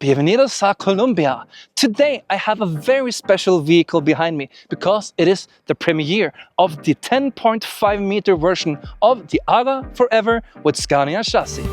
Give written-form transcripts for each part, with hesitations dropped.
Bienvenidos a Colombia! Today I have a very special vehicle behind me because it is the premiere of the 10.5 meter version of the AGA Forever with Scania-chassis.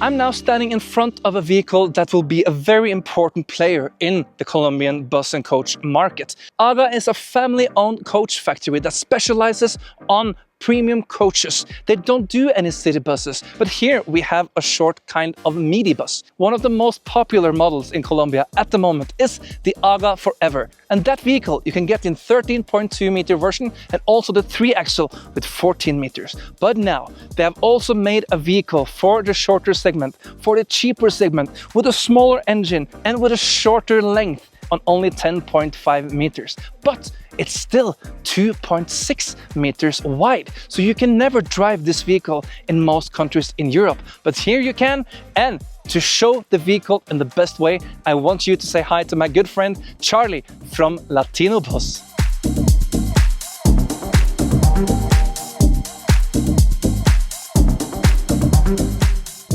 I'm now standing in front of a vehicle that will be a very important player in the Colombian bus and coach market. AGA is a family-owned coach factory that specializes on premium coaches. They don't do any city buses, but here we have a short kind of midi bus. One of the most popular models in Colombia at the moment is the AGA Forever. And that vehicle you can get in 13.2 meter version and also the 3-axle with 14 meters. But now they have also made a vehicle for the shorter segment, for the cheaper segment, with a smaller engine and with a shorter length on only 10.5 meters. But it's still 2.6 meters wide. So you can never drive this vehicle in most countries in Europe. But here you can. And to show the vehicle in the best way, I want you to say hi to my good friend Charlie from Latinobus.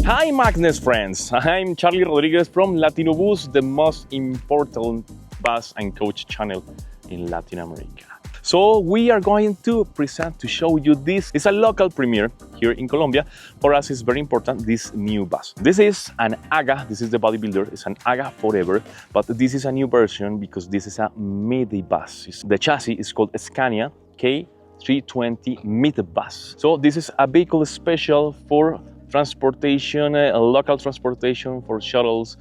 Hi Magne's friends, I'm Charlie Rodriguez from Latinobus, the most important bus and coach channel in Latin America. So we are going to show you this. It's a local premiere here in Colombia. For us it's very important, this new bus. This is an AGA, this is the bodybuilder, it's an AGA Forever, but this is a new version because this is a midi bus. The chassis is called Scania K320 midi bus. So this is a vehicle special for transportation, local transportation, for shuttles,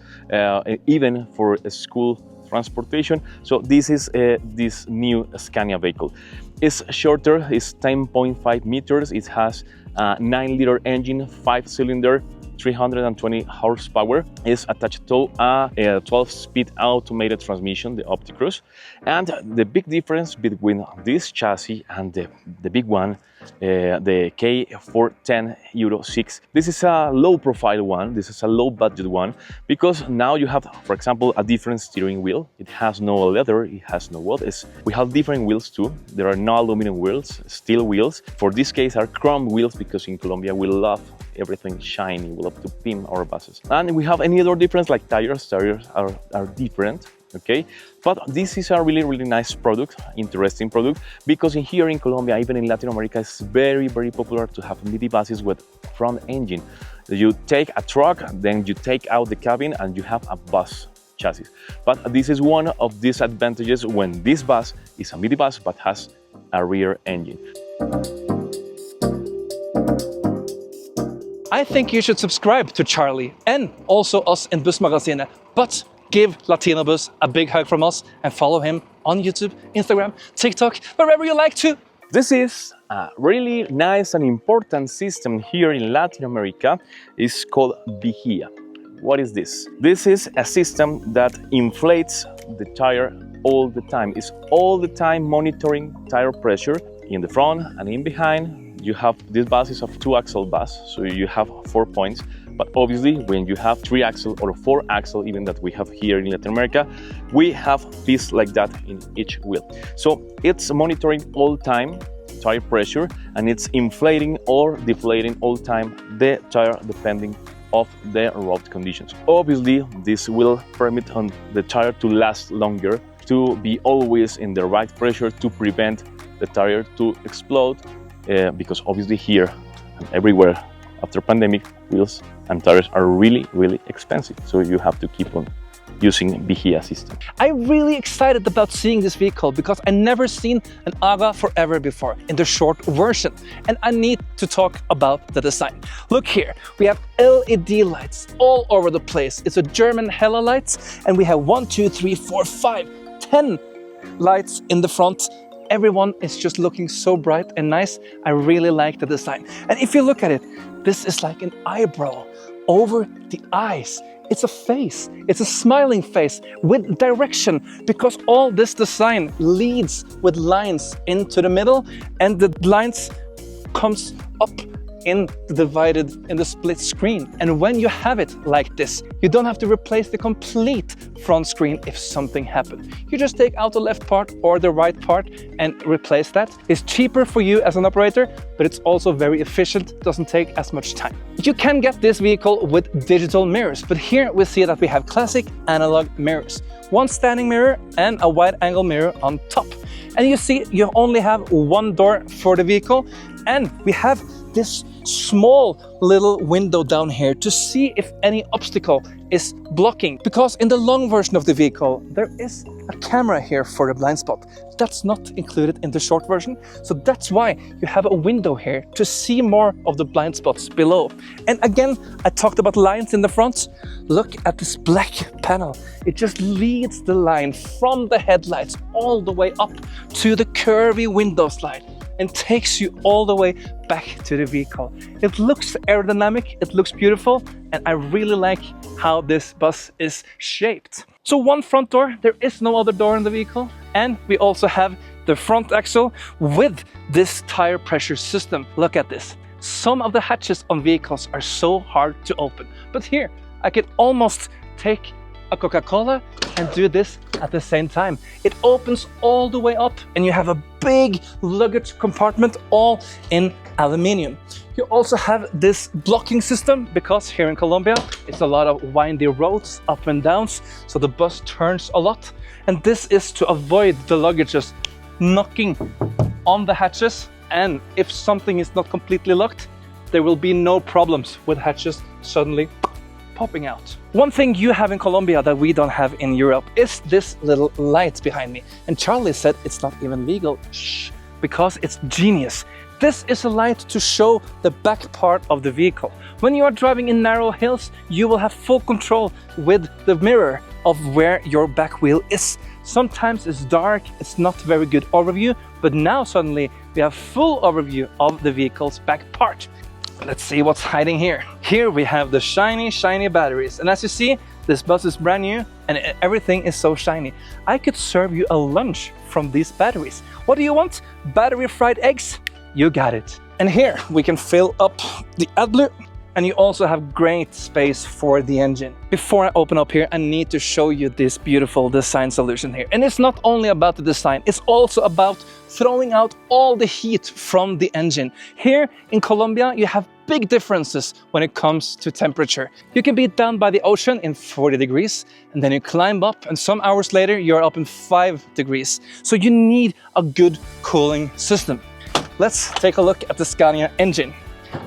even for school transportation. So this is this new Scania vehicle. It's shorter, it's 10.5 meters. It has a 9-liter engine, 5-cylinder, 320 horsepower. Is attached to a 12-speed automated transmission, the OptiCruise. And the big difference between this chassis and the big one, the K410 Euro 6. This is a low-profile one, this is a low-budget one, because now you have, for example, a different steering wheel. It has no leather, it has no wood. We have different wheels too. There are no aluminum wheels, steel wheels. For this case are chrome wheels, because in Colombia we love everything shiny, we love to pimp our buses. And we have any other difference like tires are different. Okay, but this is a really nice product, interesting product, because here in Colombia, even in Latin America, it's very popular to have midi buses with front engine. You take a truck, then you take out the cabin and you have a bus chassis. But this is one of these advantages when this bus is a midi bus but has a rear engine. I think you should subscribe to Charlie and also us in Bussmagasinet, but give Latinobus a big hug from us and follow him on YouTube, Instagram, TikTok, wherever you like to. This is a really nice and important system here in Latin America. It's called bygget. What is this? This is a system that inflates the tire all the time. It's all the time monitoring tire pressure in the front and in behind. You have, this bus is a 2-axle bus, so you have 4 points. But obviously, when you have 3-axle or 4-axle, even that we have here in Latin America, we have pieces like that in each wheel. So it's monitoring all time tire pressure, and it's inflating or deflating all time the tire depending of the road conditions. Obviously, this will permit the tire to last longer, to be always in the right pressure to prevent the tire to explode, because obviously here and everywhere after pandemic, wheels and tires are really expensive. So you have to keep on using bygget system. I'm really excited about seeing this vehicle because I never seen an AGA Forever before in the short version. And I need to talk about the design. Look here, we have LED lights all over the place. It's a German Hella lights, and we have 1, 2, 3, 4, 5, 10 lights in the front. Everyone is just looking so bright and nice. I really like the design. And if you look at it, this is like an eyebrow over the eyes. It's a face. It's a smiling face with direction, because all this design leads with lines into the middle, and the lines comes up divided in the split screen. And when you have it like this, you don't have to replace the complete front screen if something happened. You just take out the left part or the right part and replace that. It's cheaper for you as an operator, but it's also very efficient, doesn't take as much time. You can get this vehicle with digital mirrors, but here we see that we have classic analog mirrors. One standing mirror and a wide angle mirror on top. And you see, you only have one door for the vehicle, and we have this small little window down here to see if any obstacle is blocking. Because in the long version of the vehicle, there is a camera here for the blind spot. That's not included in the short version. So that's why you have a window here to see more of the blind spots below. And again, I talked about lines in the front. Look at this black panel. It just leads the line from the headlights all the way up to the curvy window slide and takes you all the way back to the vehicle. It looks aerodynamic, it looks beautiful, and I really like how this bus is shaped. So one front door, there is no other door in the vehicle, and we also have the front axle with this tire pressure system. Look at this. Some of the hatches on vehicles are so hard to open, but here I can almost take a Coca-Cola and do this at the same time. It opens all the way up and you have a big luggage compartment all in aluminium. You also have this blocking system because here in Colombia it's a lot of windy roads, up and downs, so the bus turns a lot. And this is to avoid the luggages knocking on the hatches, and if something is not completely locked, there will be no problems with hatches suddenly popping out. One thing you have in Colombia that we don't have in Europe is this little light behind me. And Charlie said it's not even legal. Shh, because it's genius. This is a light to show the back part of the vehicle. When you are driving in narrow hills, you will have full control with the mirror of where your back wheel is. Sometimes it's dark, it's not very good overview, but now suddenly we have full overview of the vehicle's back part. Let's see what's hiding here. Here we have the shiny batteries. And as you see, this bus is brand new and everything is so shiny. I could serve you a lunch from these batteries. What do you want? Battery fried eggs? You got it. And here we can fill up the AdBlue, and you also have great space for the engine. Before I open up here, I need to show you this beautiful design solution here. And it's not only about the design, it's also about throwing out all the heat from the engine. Here in Colombia, you have big differences when it comes to temperature. You can be down by the ocean in 40 degrees, and then you climb up, and some hours later, you're up in 5 degrees. So you need a good cooling system. Let's take a look at the Scania engine.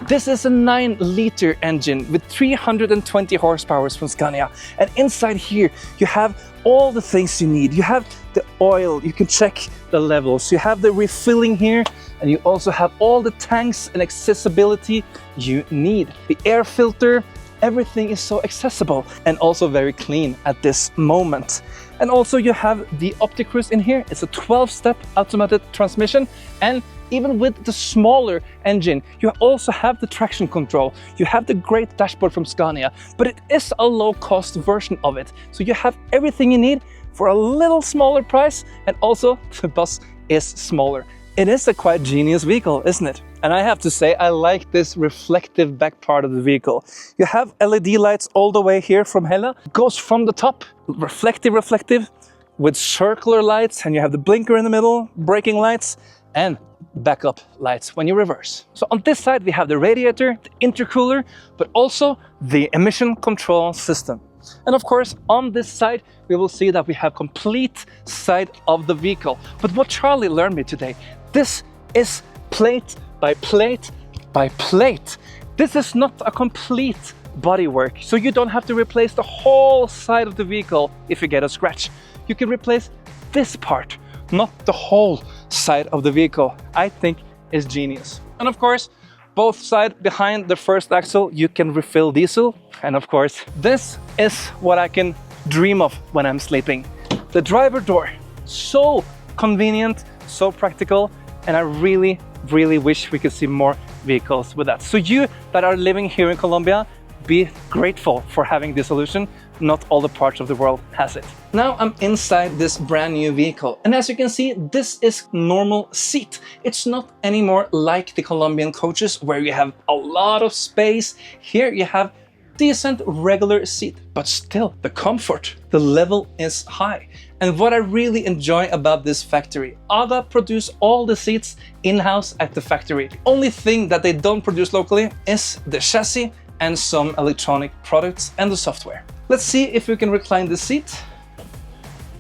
This is a 9-liter engine with 320 horsepower from Scania. And inside here, you have all the things you need. You have the oil, you can check the levels. You have the refilling here, and you also have all the tanks and accessibility you need. The air filter, everything is so accessible and also very clean at this moment. And also you have the OptiCruise in here. It's a 12-step automated transmission, and even with the smaller engine, you also have the traction control. You have the great dashboard from Scania, but it is a low-cost version of it. So you have everything you need for a little smaller price, and also the bus is smaller. It is a quite genius vehicle, isn't it? And I have to say, I like this reflective back part of the vehicle. You have LED lights all the way here from Hella. It goes from the top, reflective, with circular lights, and you have the blinker in the middle, braking lights, and backup lights when you reverse. So on this side we have the radiator, the intercooler, but also the emission control system. And of course on this side we will see that we have complete side of the vehicle. But what Charlie learned me today, this is plate by plate by plate. This is not a complete bodywork, so you don't have to replace the whole side of the vehicle if you get a scratch. You can replace this part, not the whole side of the vehicle. I think is genius. And of course, both sides behind the first axle, you can refill diesel. And of course, this is what I can dream of when I'm sleeping. The driver door, so convenient, so practical, and I really wish we could see more vehicles with that. So you that are living here in Colombia, be grateful for having this solution. Not all the parts of the world has it. Now I'm inside this brand new vehicle, and as you can see, this is normal seat. It's not anymore like the Colombian coaches where you have a lot of space. Here you have decent regular seat, but still the comfort, the level is high. And what I really enjoy about this factory, AGA produce all the seats in-house at the factory. The only thing that they don't produce locally is the chassis and some electronic products and the software. Let's see if we can recline the seat.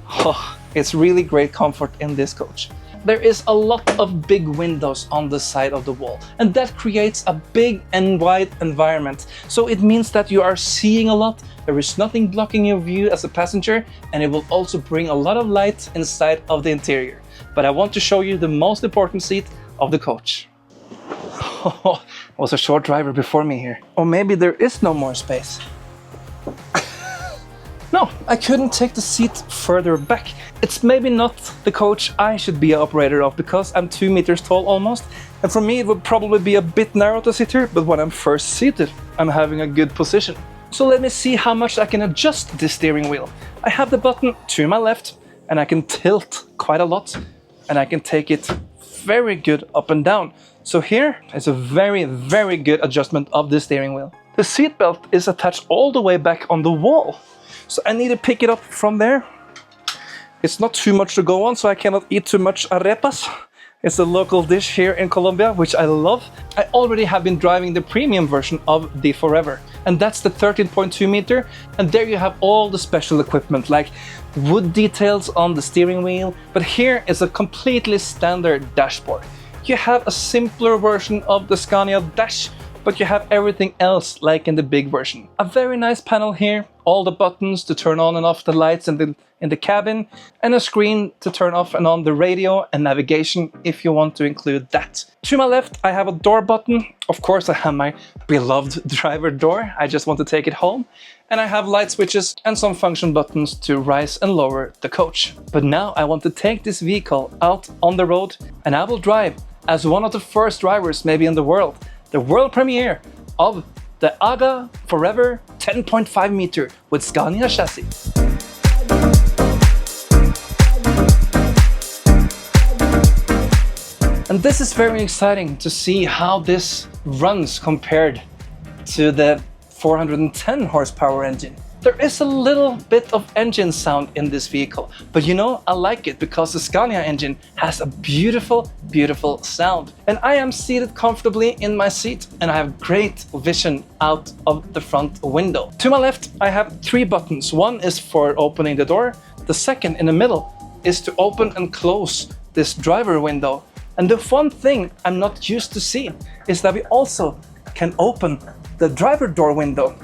Oh, it's really great comfort in this coach. There is a lot of big windows on the side of the wall, and that creates a big and wide environment. So it means that you are seeing a lot, there is nothing blocking your view as a passenger, and it will also bring a lot of light inside of the interior. But I want to show you the most important seat of the coach. Oh, was a short driver before me here. Or maybe there is no more space. No, I couldn't take the seat further back. It's maybe not the coach I should be an operator of because I'm 2 meters tall almost. And for me it would probably be a bit narrow to sit here, but when I'm first seated, I'm having a good position. So let me see how much I can adjust the steering wheel. I have the button to my left and I can tilt quite a lot and I can take it very good up and down. So here is a very, very good adjustment of the steering wheel. The seat belt is attached all the way back on the wall. So I need to pick it up from there. It's not too much to go on, so I cannot eat too much arepas. It's a local dish here in Colombia, which I love. I already have been driving the premium version of the Forever, and that's the 13.2 meter. And there you have all the special equipment like wood details on the steering wheel. But here is a completely standard dashboard. You have a simpler version of the Scania dash, but you have everything else like in the big version. A very nice panel here, all the buttons to turn on and off the lights in the cabin, and a screen to turn off and on the radio and navigation if you want to include that. To my left, I have a door button. Of course, I have my beloved driver door. I just want to take it home. And I have light switches and some function buttons to rise and lower the coach. But now I want to take this vehicle out on the road, and I will drive as one of the first drivers maybe in the world. The world premiere of the AGA Forever 10.5 meter with Scania-chassis. And this is very exciting to see how this runs compared to the 410 horsepower engine. There is a little bit of engine sound in this vehicle, but you know, I like it because the Scania engine has a beautiful, beautiful sound. And I am seated comfortably in my seat and I have great vision out of the front window. To my left, I have 3 buttons. One is for opening the door. The second in the middle is to open and close this driver window. And the one thing I'm not used to seeing is that we also can open the driver door window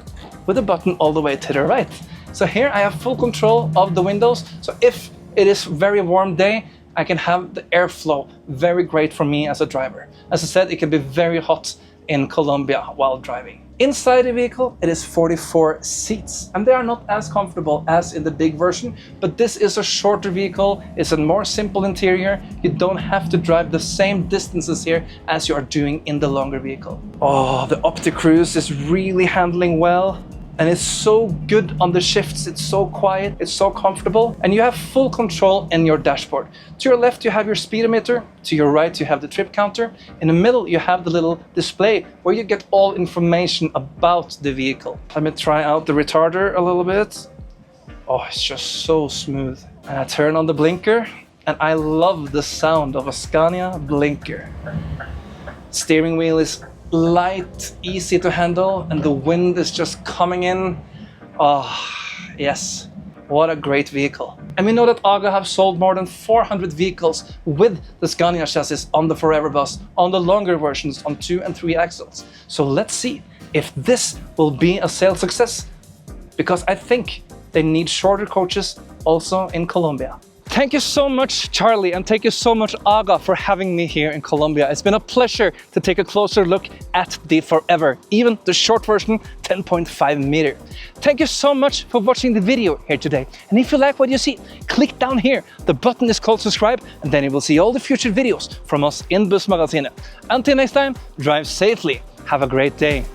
with a button all the way to the right. So here I have full control of the windows. So if it is a very warm day, I can have the airflow. Very great for me as a driver. As I said, it can be very hot in Colombia while driving. Inside the vehicle, it is 44 seats, and they are not as comfortable as in the big version, but this is a shorter vehicle, it's a more simple interior. You don't have to drive the same distances here as you are doing in the longer vehicle. Oh, the Opti Cruise is really handling well. And it's so good on the shifts, it's so quiet, it's so comfortable, and you have full control in your dashboard. To your left you have your speedometer, to your right you have the trip counter, in the middle you have the little display where you get all information about the vehicle. Let me try out the retarder a little bit. Oh, it's just so smooth. And I turn on the blinker, and I love the sound of a Scania blinker. Steering wheel is light, easy to handle, and the wind is just coming in. Oh, yes. What a great vehicle. And we know that AGA have sold more than 400 vehicles with the Scania chassis on the Forever bus, on the longer versions on 2 and 3 axles. So let's see if this will be a sales success, because I think they need shorter coaches also in Colombia. Thank you so much, Charlie, and thank you so much, AGA, for having me here in Colombia. It's been a pleasure to take a closer look at the Forever, even the short version, 10.5 meter. Thank you so much for watching the video here today. And if you like what you see, click down here. The button is called subscribe, and then you will see all the future videos from us in Bussmagasinet. Until next time, drive safely. Have a great day.